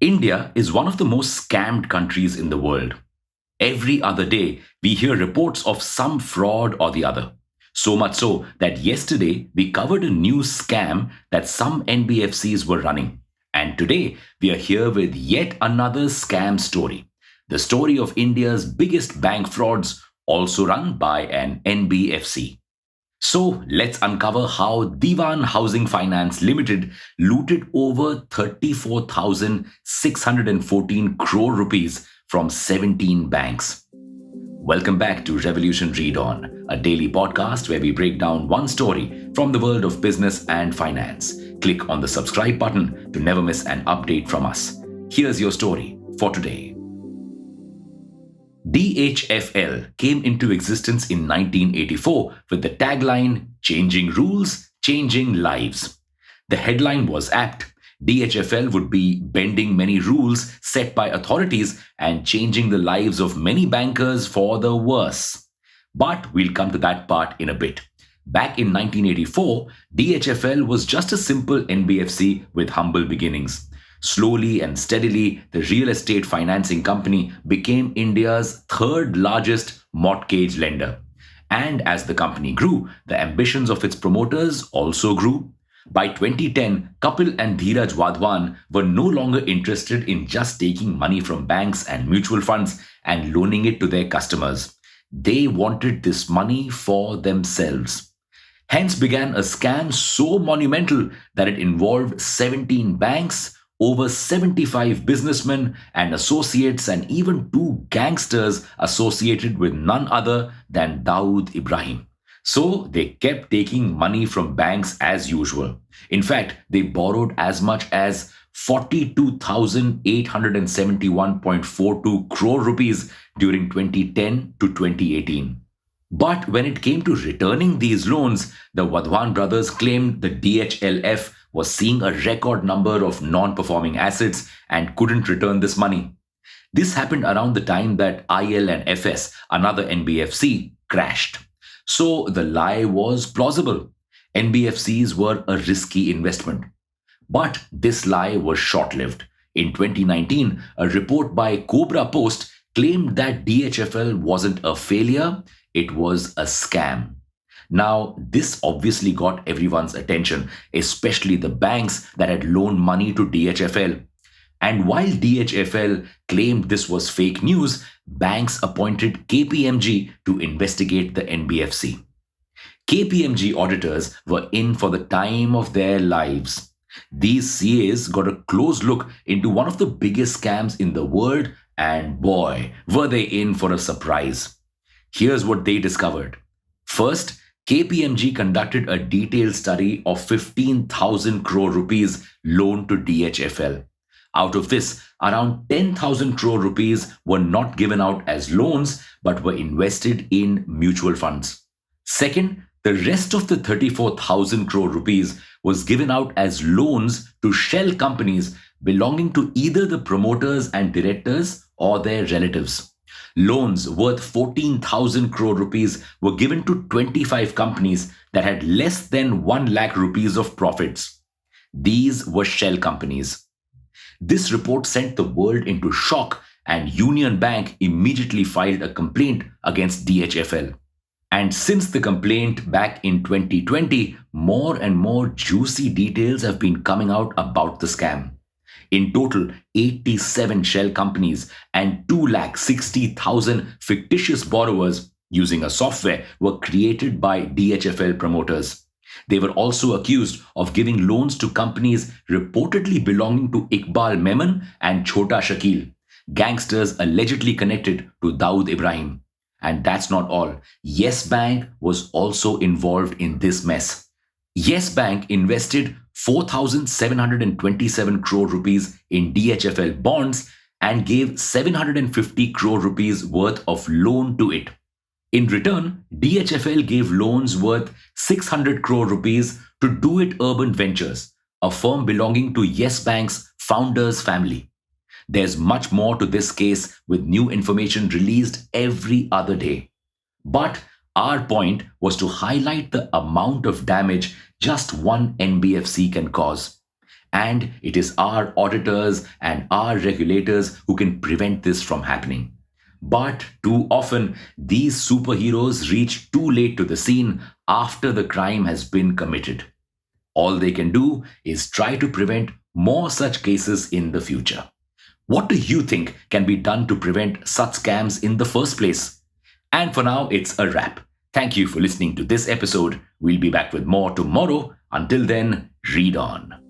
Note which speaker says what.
Speaker 1: India is one of the most scammed countries in the world. Every other day, we hear reports of some fraud or the other. So much so that yesterday we covered a new scam that some NBFCs were running. And today we are here with yet another scam story. The story of India's biggest bank frauds, also run by an NBFC. So let's uncover how Diwan Housing Finance Limited looted over 34,614 crore rupees from 17 banks. Welcome back to Revolution Read On, a daily podcast where we break down one story from the world of business and finance. Click on the subscribe button to never miss an update from us. Here's your story for today. DHFL came into existence in 1984 with the tagline, "Changing Rules, Changing Lives." The headline was apt. DHFL would be bending many rules set by authorities and changing the lives of many bankers for the worse. But we'll come to that part in a bit. Back in 1984, DHFL was just a simple NBFC with humble beginnings. Slowly and steadily, the real estate financing company became India's third largest mortgage lender. And as the company grew, the ambitions of its promoters also grew. By 2010, Kapil and Dheeraj Wadhwan were no longer interested in just taking money from banks and mutual funds and loaning it to their customers. They wanted this money for themselves. Hence began a scam so monumental that it involved 17 banks, over 75 businessmen and associates, and even two gangsters associated with none other than Dawood Ibrahim. So they kept taking money from banks as usual. In fact, they borrowed as much as 42,871.42 crore rupees during 2010 to 2018. But when it came to returning these loans, the Wadhwan brothers claimed the DHLF was seeing a record number of non-performing assets and couldn't return this money. This happened around the time that IL and FS, another NBFC, crashed. So the lie was plausible. NBFCs were a risky investment. But this lie was short-lived. In 2019, a report by Cobra Post claimed that DHFL wasn't a failure, it was a scam. Now, this obviously got everyone's attention, especially the banks that had loaned money to DHFL. And while DHFL claimed this was fake news, banks appointed KPMG to investigate the NBFC. KPMG auditors were in for the time of their lives. These CAs got a close look into one of the biggest scams in the world, and boy, were they in for a surprise. Here's what they discovered. First, KPMG conducted a detailed study of 15,000 crore rupees loaned to DHFL. Out of this, around 10,000 crore rupees were not given out as loans but were invested in mutual funds. Second, the rest of the 34,000 crore rupees was given out as loans to shell companies belonging to either the promoters and directors or their relatives. Loans worth 14,000 crore rupees were given to 25 companies that had less than 1 lakh rupees of profits. These were shell companies. This report sent the world into shock, and Union Bank immediately filed a complaint against DHFL. And since the complaint back in 2020, more and more juicy details have been coming out about the scam. In total, 87 shell companies and 260,000 fictitious borrowers using a software were created by DHFL promoters. They were also accused of giving loans to companies reportedly belonging to Iqbal Memon and Chhota Shakil, gangsters allegedly connected to Dawood Ibrahim. And that's not all. Yes Bank was also involved in this mess. Yes Bank invested 4,727 crore rupees in DHFL bonds and gave 750 crore rupees worth of loan to it. In return, DHFL gave loans worth 600 crore rupees to Do It Urban Ventures, a firm belonging to Yes Bank's founder's family. There's much more to this case with new information released every other day. But our point was to highlight the amount of damage just one NBFC can cause. And it is our auditors and our regulators who can prevent this from happening. But too often, these superheroes reach too late to the scene after the crime has been committed. All they can do is try to prevent more such cases in the future. What do you think can be done to prevent such scams in the first place? And for now, it's a wrap. Thank you for listening to this episode. We'll be back with more tomorrow. Until then, read on.